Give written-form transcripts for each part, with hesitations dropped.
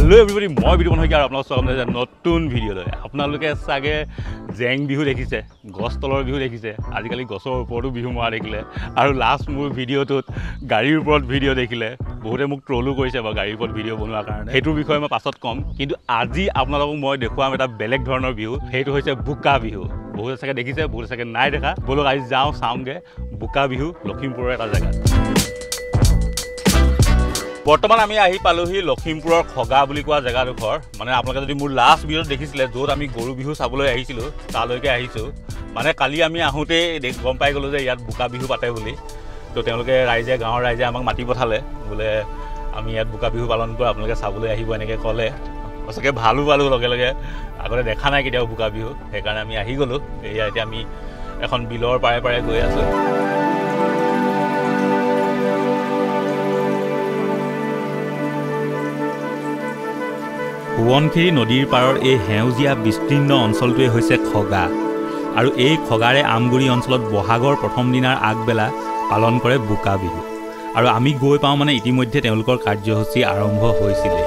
Hello' everybody মই বিদুমন শইকীয়া আৰু আপোনালোকক স্বাগতম জনাইছোঁ নতুন ভিডিঅ'লৈ। আপোনালোকে চাগে জেং বিহু দেখিছে, গছ তলৰ বিহু দেখিছে, আজিকালি গছৰ ওপৰতো বিহু মৰা দেখিলে, আৰু লাষ্ট মোৰ ভিডিঅ'টোত গাড়ীৰ ওপৰত ভিডিঅ' দেখিলে। বহুতে মোক ট্ৰলো কৰিছে বাৰু গাড়ীৰ ওপৰত ভিডিঅ' বনোৱাৰ কাৰণে, সেইটোৰ বিষয়ে মই পাছত ক'ম। কিন্তু আজি আপোনালোকক মই দেখুৱাম এটা বেলেগ ধৰণৰ বিহু, সেইটো হৈছে বোকা বিহু। বহুতে চাগে দেখিছে, বহুতে চাগে নাই দেখা। ব'লক আজি যাওঁ চাওঁগৈ বোকা বিহু লখিমপুৰৰ এটা জেগাত। বৰ্তমান আমি আহি পালোহি লখিমপুৰৰ খগা বুলি কোৱা জেগাডোখৰ। মানে আপোনালোকে যদি মোৰ লাষ্ট ভিডিঅ'ত দেখিছিলে য'ত আমি গৰু বিহু চাবলৈ আহিছিলোঁ, তালৈকে আহিছোঁ। মানে কালি আমি আহোঁতেই গম পাই গ'লোঁ যে ইয়াত বোকা বিহু পাতে বুলি। তো তেওঁলোকে গাঁৱৰ ৰাইজে আমাক মাতি পঠালে, বোলে আমি ইয়াত বোকা বিহু পালন কৰোঁ, আপোনালোকে চাবলৈ আহিব এনেকৈ ক'লে। সঁচাকৈ ভালো পালোঁ লগে লগে, আগতে দেখা নাই কেতিয়াও বোকা বিহু, সেইকাৰণে আমি আহি গ'লোঁ। এয়া এতিয়া আমি এখন বিলৰ পাৰে পাৰে গৈ আছোঁ। সোৱণশিৰি নদীৰ পাৰৰ এই সেউজীয়া বিস্তীৰ্ণ অঞ্চলটোৱে হৈছে খগা, আৰু এই খগাৰে আমগুৰি অঞ্চলত বহাগৰ প্ৰথম দিনাৰ আগবেলা পালন কৰে বোকা বিহু। আৰু আমি গৈ পাওঁ মানে ইতিমধ্যে তেওঁলোকৰ কাৰ্যসূচী আৰম্ভ হৈছিলে।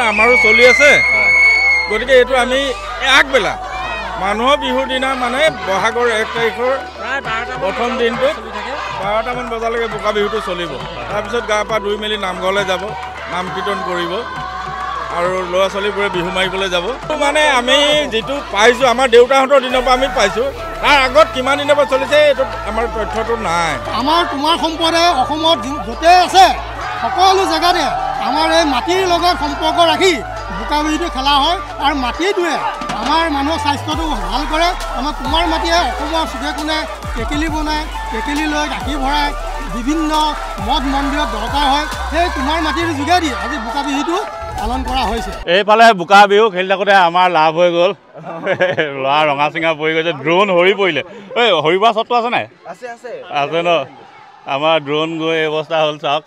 আমাৰো চলি আছে, গতিকে এইটো আমি আগবেলা মানুহৰ বিহুৰ দিনা মানে বহাগৰ 1 তাৰিখৰ প্ৰথম দিনটোত 12টামান বজালৈকে বোকা বিহুটো চলিব। তাৰপিছত গা পা ধুই মেলি নামঘৰলৈ যাব, নাম কীৰ্তন কৰিব, আৰু ল'ৰা ছোৱালীবোৰে বিহু মাৰিবলৈ যাব। মানে আমি যিটো পাইছোঁ আমাৰ দেউতাহঁতৰ দিনৰ পৰা আমি পাইছোঁ, তাৰ আগত কিমান দিনৰ পৰা চলিছে এইটো আমাৰ তথ্যটো নাই। আমাৰ কুমাৰ সম্প্ৰদায় অসমত য'তেই আছে সকলো জেগাতে আমাৰ এই মাটিৰ লগত সম্পৰ্ক ৰাখি বোকা বিহুটো খেলা হয়। আৰু মাটিটোৱে আমাৰ মানুহৰ স্বাস্থ্যটো ভাল কৰে। আমাৰ কুমাৰ মাটিয়ে অসমৰ চুকে কোণে টেকেলি বনায়, টেকেলি লৈ গাখীৰ ভৰাই বিভিন্ন মঠ মন্দিৰত দৰকাৰ হয়। সেই কুমাৰ মাটিৰ যোগেদি আজি বোকা বিহুটো পালন কৰা হৈছে। এইফালে বোকা বিহু খেলি থাকোঁতে আমাৰ লাভ হৈ গ'ল, ল'ৰা ৰঙা চিঙা পৰি গৈছে, ড্ৰোন হৰি পৰিলে। ঐ হৰিপৰা চটটো আছে নাই? আছে ন? আমাৰ ড্ৰোন গৈ এই অৱস্থা হ'ল চাওক।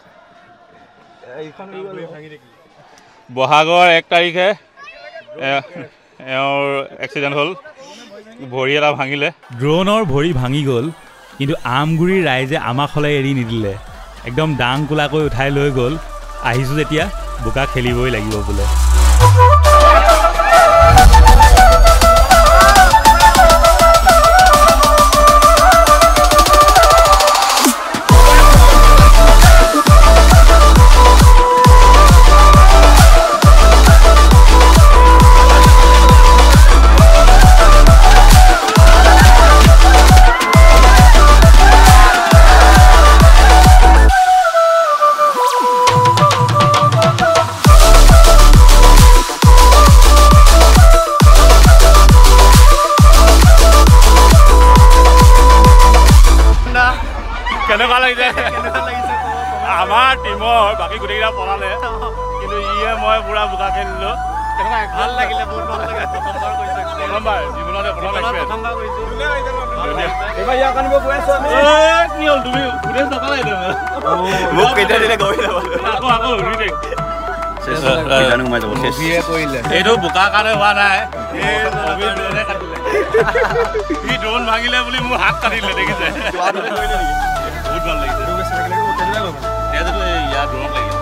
বহাগৰ 1 তাৰিখে এওঁৰ এক্সিডেণ্ট হ'ল, ভৰি এটা ভাঙিলে। ড্ৰোনৰ ভৰি ভাঙি গ'ল, কিন্তু আমগুৰিৰ ৰাইজে আমাক হ'লে এৰি নিদিলে, একদম ডাং কোলাকৈ উঠাই লৈ গ'ল। আহিছোঁ যেতিয়া বোকা খেলিবই লাগিব বোলে। কেনেকুৱা লাগিছে? আমাৰ টিমৰ বাকী গোটেইকেইটা পলালে, কিন্তু ইয়ে মই পুৰা বোকা খেলিলোঁ। ভাল লাগিলে, বহুত ভাল লাগিলে। প্ৰথমবাৰ জীৱনতে প্ৰথম এক্সপেৰিয়েঞ্চ। এইবাৰ ইয়াক আনিব গৈ আছোঁ আমি। কি হ'ল তুমি ফুটেজ নকলাই মোক কেইটা দিলে গৈ আকৌ ৰিটেক এইটো বোকা কাৰণে হোৱা নাই সি ড্ৰোন ভাঙিলে বুলি মোৰ হাত কাটিলে দেখিছে বহুত ভাল লাগিছে ইয়াৰ ড্ৰোন লাগিছে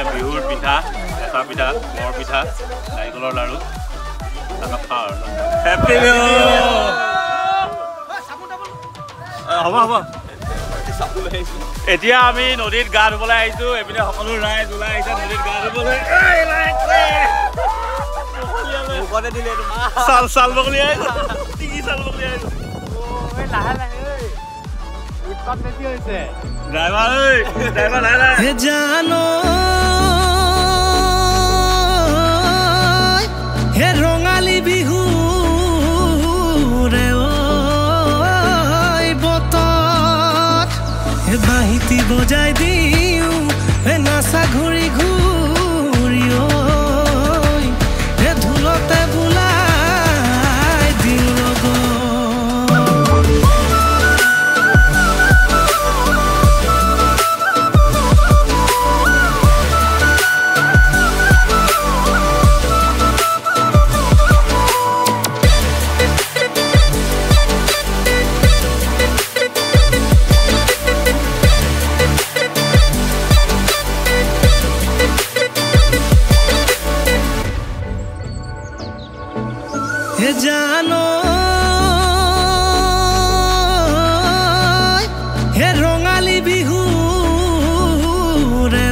বিহুৰ পিঠা কেঁচা পিঠা বৰ পিঠা নাৰিকলৰ লাড়ু তাক খাওঁ আৰু হেপী বিহু হ'ব হ'ব এতিয়া আমি নদীত গা ধুবলৈ আহিছোঁ এইপিনে সকলো ৰাইজ ওলাই আহিছে নদীত গা ধুবলৈ চাল বগলি আহিছোঁ চাল বগলি আহিছোঁ ড্ৰাইভাৰ ড্ৰাইভাৰ লাহে জানো হে ৰঙালী বিহু ৰে বতত হে বাহিতি বজাই দিওঁ হে নাচা ঘূৰি ঘূৰি হে ঢোলতে বোলাই দিওঁ ৰব জানো হে ৰঙালী বিহু ৰে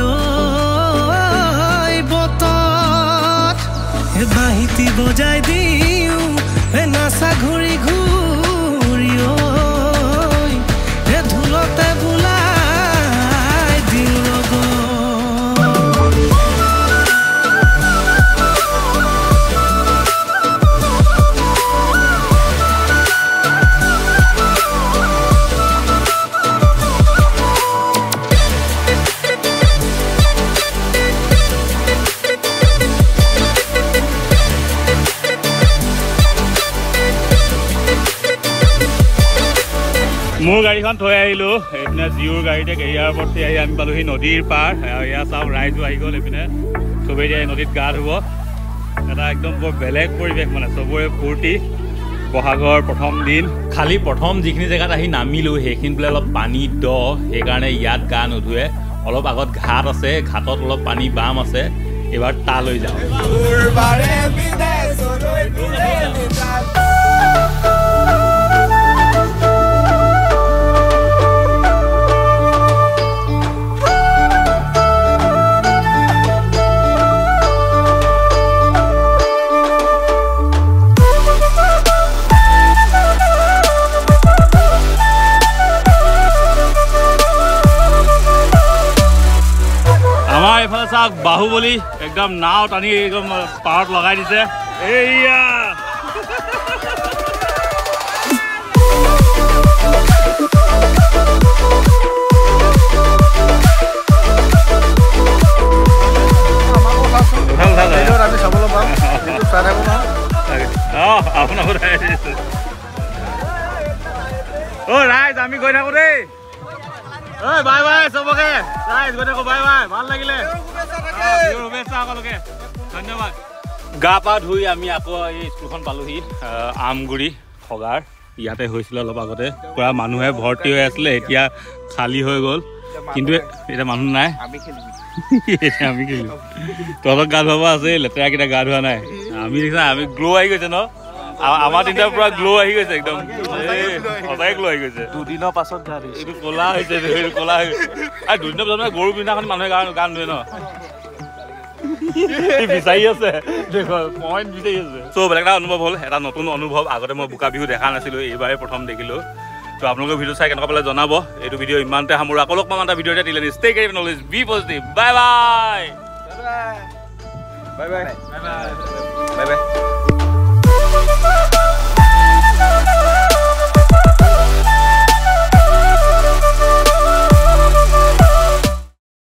বতত হে বাহিতি বজাই দিওঁ হে নাচা ঘূৰি ঘূৰি হে ঢোলতে বোলাই দিওঁ ৰব মোৰ গাড়ীখন থৈ আহিলোঁ এইপিনে জিঅ'ৰ গাড়ীতে ইয়াৰ ওপৰতে আহি আমি পালোঁহি নদীৰ পাৰ এয়া চাওক ৰাইজো আহি গ'ল এইপিনে চবেই যায় নদীত গা ধুব এটা একদম বৰ বেলেগ পৰিৱেশ মানে চবৰে ফূৰ্তি বহাগৰ প্ৰথম দিন খালি প্ৰথম যিখিনি জেগাত আহি নামিলোঁ সেইখিনি বোলে অলপ পানী দ সেইকাৰণে ইয়াত গা নুধুৱে অলপ আগত ঘাট আছে ঘাটত অলপ পানী বাম আছে এইবাৰ তালৈ যাওঁ এইফালে চাওক বাহুবলী একদম নাও টানি একদম পাৰত লগাই দিছে এইয়া আমি চাবলৈ পাম আপোনাকো ৰাইজ আমি গৈ থাকো দেই ঐ বাই বাই চবকে ৰাইজ গৈ থাকো বাই বাই ভাল লাগিলে শুভেচ্ছা সকলোকে ধন্যবাদ গা পা ধুই আমি আকৌ এই স্কুলখন পালোহি আমগুৰি খগাৰ ইয়াতে হৈছিলে অলপ আগতে পুৰা মানুহে ভৰ্তি হৈ আছিলে এতিয়া খালী হৈ গ'ল কিন্তু এতিয়া মানুহ নাই আমি খেলিম তহঁতক গা ধুৱাব আছে লেতেৰাকেইটা গা ধোৱা নাই আমি দেখিছা আমি গ্ল' আহি গৈছে ন আমাৰ তিনিটাৰ পৰা গ্ল' আহি গৈছে একদম সঁচাই গ্ল' আহি গৈছে দুদিনৰ পাছত গা ধুইছে এইটো ক'লা হৈছে ক'লা হৈ আৰু দুদিনৰ পিছত মানে গৰু পিন্ধাখন মানুহে গান ধুৱে ন বিচাৰি আছে পইণ্ট বিচাৰি আছে চ' বেলেগ এটা অনুভৱ হ'ল এটা নতুন অনুভৱ আগতে মই বোকা বিহু দেখা নাছিলোঁ এইবাৰে প্ৰথম দেখিলোঁ তো আপোনালোকে ভিডিঅ' চাই কেনেকুৱা পালে জনাব এইটো ভিডিঅ' ইমানতে সামৰো আকৌ লগ পাম এটা ভিডিঅ'তে দিলে stay care knowledge be positive bye bye bye by